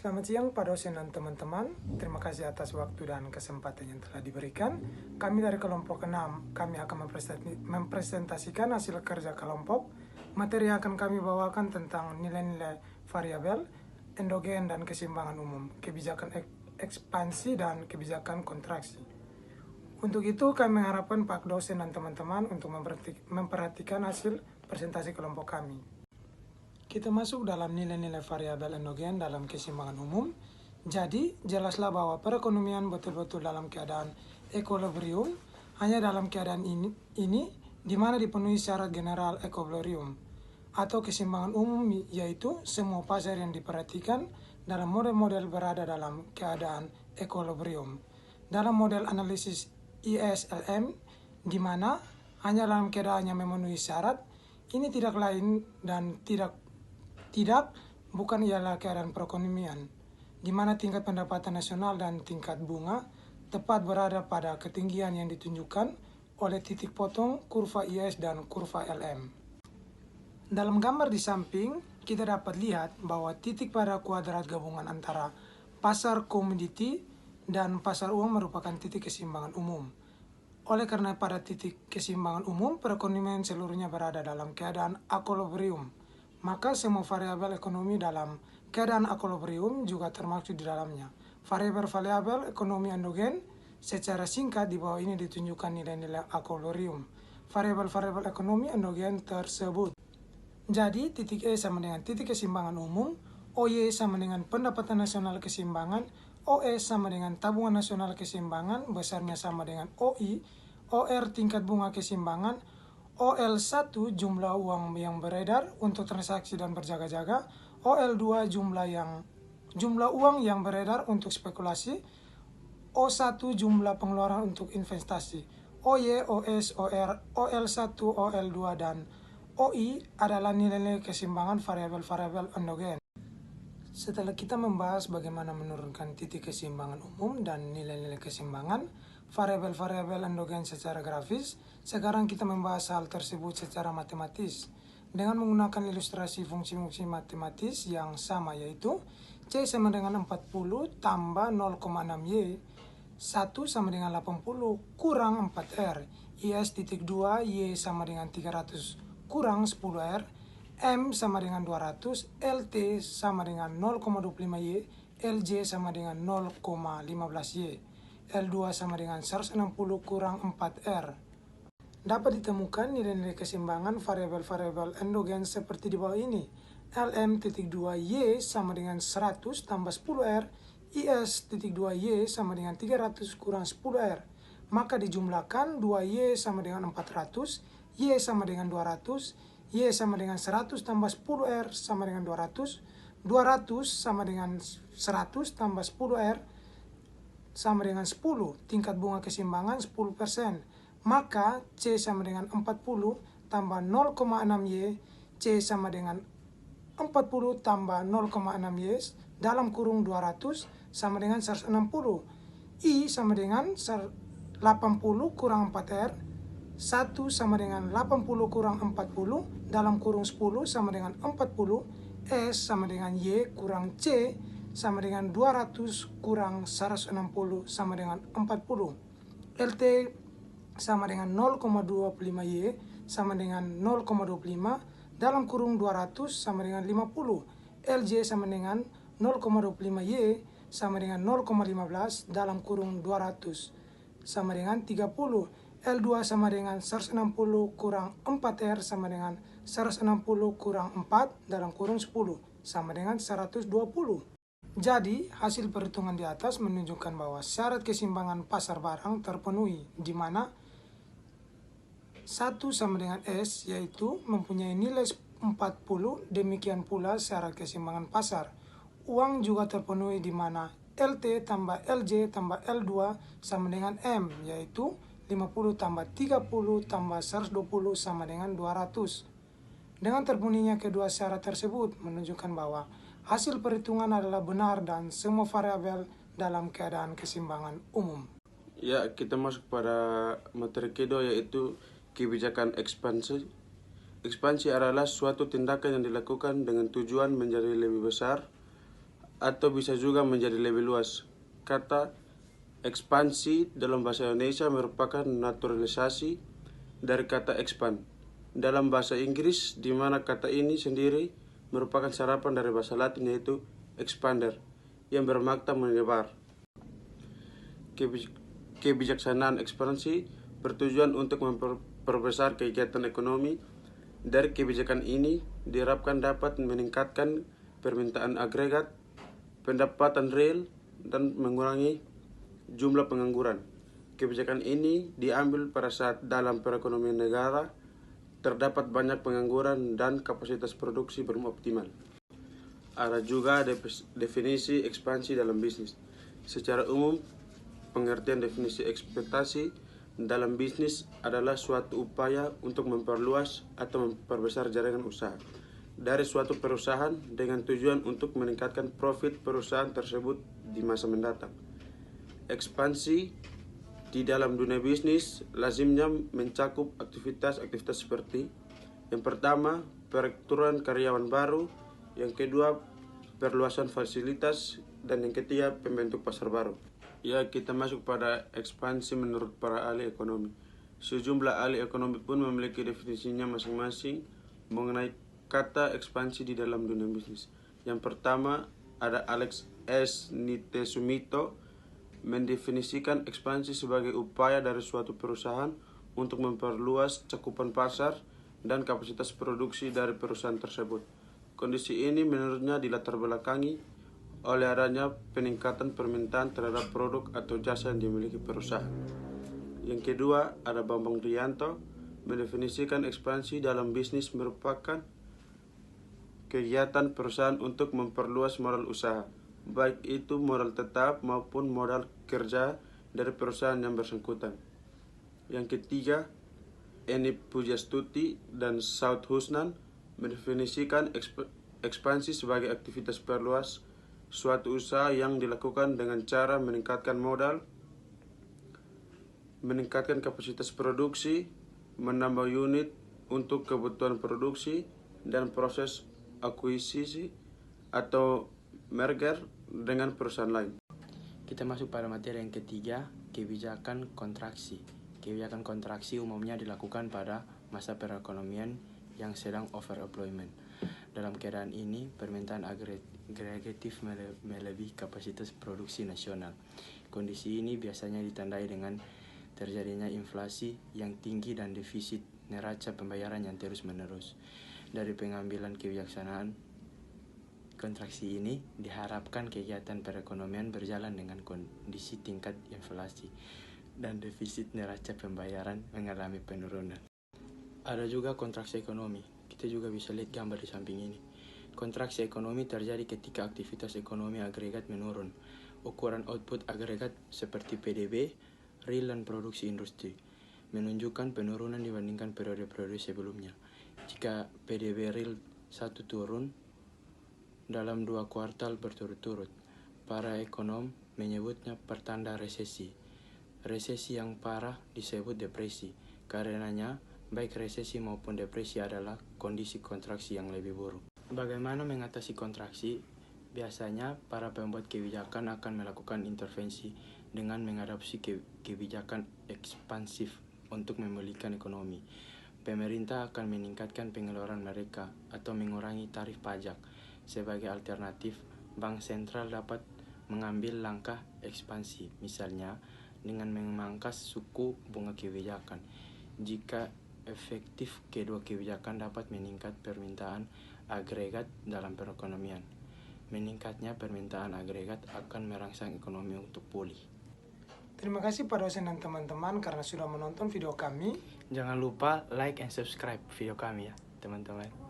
Selamat siang Pak dosen dan teman-teman. Terima kasih atas waktu dan kesempatan yang telah diberikan. Kami dari kelompok 6, kami akan mempresentasikan hasil kerja kelompok. Materi yang akan kami bawakan tentang nilai-nilai variabel, endogen dan keseimbangan umum, kebijakan ekspansi dan kebijakan kontraksi. Untuk itu kami mengharapkan Pak dosen dan teman-teman untuk memperhatikan hasil presentasi kelompok kami. Kita masuk dalam nilai-nilai variabel endogen dalam keseimbangan umum. Jadi, jelaslah bahwa perekonomian betul-betul dalam keadaan equilibrium hanya dalam keadaan ini di mana dipenuhi syarat general equilibrium atau keseimbangan umum, yaitu semua pasar yang diperhatikan dalam model-model berada dalam keadaan equilibrium. Dalam model analisis ISLM, di mana hanya dalam keadaan yang memenuhi syarat, ini tidak lain dan bukan ialah keadaan perekonomian, di mana tingkat pendapatan nasional dan tingkat bunga tepat berada pada ketinggian yang ditunjukkan oleh titik potong kurva IS dan kurva LM. Dalam gambar di samping, kita dapat lihat bahwa titik pada kuadrat gabungan antara pasar komoditi dan pasar uang merupakan titik keseimbangan umum. Oleh karena pada titik keseimbangan umum, perekonomian seluruhnya berada dalam keadaan equilibrium, maka semua variabel ekonomi dalam keadaan equilibrium juga termasuk di dalamnya. Variabel-variabel ekonomi endogen secara singkat di bawah ini ditunjukkan nilai-nilai equilibrium variabel-variabel ekonomi endogen tersebut. Jadi, titik E sama dengan titik keseimbangan umum, OY sama dengan pendapatan nasional keseimbangan, OS sama dengan tabungan nasional keseimbangan, besarnya sama dengan OI, OR tingkat bunga keseimbangan, OL1 jumlah uang yang beredar untuk transaksi dan berjaga-jaga, OL2 jumlah uang yang beredar untuk spekulasi, O1 jumlah pengeluaran untuk investasi. OY, OS, OR, OL1, OL2 dan OI adalah nilai-nilai keseimbangan variabel-variabel endogen. Setelah kita membahas bagaimana menurunkan titik keseimbangan umum dan nilai-nilai keseimbangan variabel-variabel endogen secara grafis, sekarang kita membahas hal tersebut secara matematis dengan menggunakan ilustrasi fungsi-fungsi matematis yang sama, yaitu C sama dengan 40 tambah 0,6Y, 1 sama dengan 80 kurang 4R, IS titik 2, Y sama dengan 300 kurang 10R, M sama dengan 200, LT sama dengan 0,25Y, LJ sama dengan 0,15Y, L2 sama dengan 160 kurang 4R. Dapat ditemukan nilai-nilai keseimbangan variabel-variabel endogen seperti di bawah ini. LM.2Y sama dengan 100 tambah 10R, IS.2Y sama dengan 300 kurang 10R. Maka dijumlahkan 2Y sama dengan 400, Y sama dengan 200, Y sama dengan 100 tambah 10R sama dengan 200, 200 sama dengan 100 tambah 10R sama dengan 10, tingkat bunga keseimbangan 10%. Maka C sama dengan 40 tambah 0,6Y, C sama dengan 40 tambah 0,6Y dalam kurung 200 sama dengan 160. I sama dengan 80 kurang 4R, 1 sama dengan 80 kurang 40 dalam kurung 10 sama dengan 40, S sama dengan Y kurang C sama dengan 200 kurang 160 sama dengan 40. LT sama dengan 0,25Y sama dengan 0,25 dalam kurung 200 sama dengan 50. LJ sama dengan 0,25Y sama dengan 0,15 dalam kurung 200 sama dengan 30. L2 sama dengan 160 kurang 4R sama dengan 160 kurang 4 dalam kurung 10 sama dengan 120. Jadi, hasil perhitungan di atas menunjukkan bahwa syarat keseimbangan pasar barang terpenuhi, di mana 1 sama dengan S, yaitu mempunyai nilai 40, demikian pula syarat keseimbangan pasar. Uang juga terpenuhi di mana LT tambah LJ tambah L2 sama dengan M, yaitu 50 tambah 30 tambah 120 sama dengan 200. Dengan terpenuhinya kedua syarat tersebut menunjukkan bahwa hasil perhitungan adalah benar dan semua variabel dalam keadaan keseimbangan umum. Ya, kita masuk pada materi kedua, yaitu kebijakan ekspansi. Ekspansi adalah suatu tindakan yang dilakukan dengan tujuan menjadi lebih besar atau bisa juga menjadi lebih luas. Kata ekspansi dalam bahasa Indonesia merupakan naturalisasi dari kata expand dalam bahasa Inggris, di mana kata ini sendiri merupakan serapan dari bahasa Latin yaitu expander yang bermakna menyebar. Kebijaksanaan ekspansi bertujuan untuk memperbesar kegiatan ekonomi. Dari kebijakan ini diharapkan dapat meningkatkan permintaan agregat, pendapatan real, dan mengurangi jumlah pengangguran. Kebijakan ini diambil pada saat dalam perekonomian negara terdapat banyak pengangguran dan kapasitas produksi belum optimal. Ada juga definisi ekspansi dalam bisnis. Secara umum, pengertian definisi ekspansi dalam bisnis adalah suatu upaya untuk memperluas atau memperbesar jaringan usaha dari suatu perusahaan dengan tujuan untuk meningkatkan profit perusahaan tersebut di masa mendatang. Ekspansi di dalam dunia bisnis lazimnya mencakup aktivitas-aktivitas seperti yang pertama, perekrutan karyawan baru, yang kedua, perluasan fasilitas, dan yang ketiga, pembentuk pasar baru. Ya, kita masuk pada ekspansi menurut para ahli ekonomi. Sejumlah ahli ekonomi pun memiliki definisinya masing-masing mengenai kata ekspansi di dalam dunia bisnis. Yang pertama, ada Alex S. Nitesumito mendefinisikan ekspansi sebagai upaya dari suatu perusahaan untuk memperluas cakupan pasar dan kapasitas produksi dari perusahaan tersebut. Kondisi ini menurutnya dilatar belakangi oleh adanya peningkatan permintaan terhadap produk atau jasa yang dimiliki perusahaan. Yang kedua, ada Bambang Rianto mendefinisikan ekspansi dalam bisnis merupakan kegiatan perusahaan untuk memperluas modal usaha, baik itu modal tetap maupun modal kerja dari perusahaan yang bersangkutan. Yang ketiga, Eni Pujastuti dan Saud Husnan mendefinisikan ekspansi sebagai aktivitas perluas suatu usaha yang dilakukan dengan cara meningkatkan modal, meningkatkan kapasitas produksi, menambah unit untuk kebutuhan produksi, dan proses akuisisi atau merger dengan perusahaan lain. Kita masuk pada materi yang ketiga, kebijakan kontraksi. Kebijakan kontraksi umumnya dilakukan pada masa perekonomian yang sedang overemployment. Dalam keadaan ini, permintaan agregatif melebihi kapasitas produksi nasional. Kondisi ini biasanya ditandai dengan terjadinya inflasi yang tinggi dan defisit neraca pembayaran yang terus-menerus. Dari pengambilan kebijaksanaan kontraksi ini, diharapkan kegiatan perekonomian berjalan dengan kondisi tingkat inflasi dan defisit neraca pembayaran mengalami penurunan. Ada juga kontraksi ekonomi. Kita juga bisa lihat gambar di samping ini. Kontraksi ekonomi terjadi ketika aktivitas ekonomi agregat menurun. Ukuran output agregat seperti PDB, real dan produksi industri menunjukkan penurunan dibandingkan periode-periode sebelumnya. Jika PDB real 1 turun dalam 2 kuartal berturut-turut, para ekonom menyebutnya pertanda resesi. Resesi yang parah disebut depresi. Karenanya, baik resesi maupun depresi adalah kondisi kontraksi yang lebih buruk. Bagaimana mengatasi kontraksi? Biasanya, para pembuat kebijakan akan melakukan intervensi dengan mengadopsi kebijakan ekspansif untuk memulihkan ekonomi. Pemerintah akan meningkatkan pengeluaran mereka atau mengurangi tarif pajak. Sebagai alternatif, Bank Sentral dapat mengambil langkah ekspansi, misalnya dengan memangkas suku bunga kebijakan. Jika efektif, kedua kebijakan dapat meningkat permintaan agregat dalam perekonomian. Meningkatnya permintaan agregat akan merangsang ekonomi untuk pulih. Terima kasih pada dosen dan teman-teman karena sudah menonton video kami. Jangan lupa like and subscribe video kami ya, teman-teman.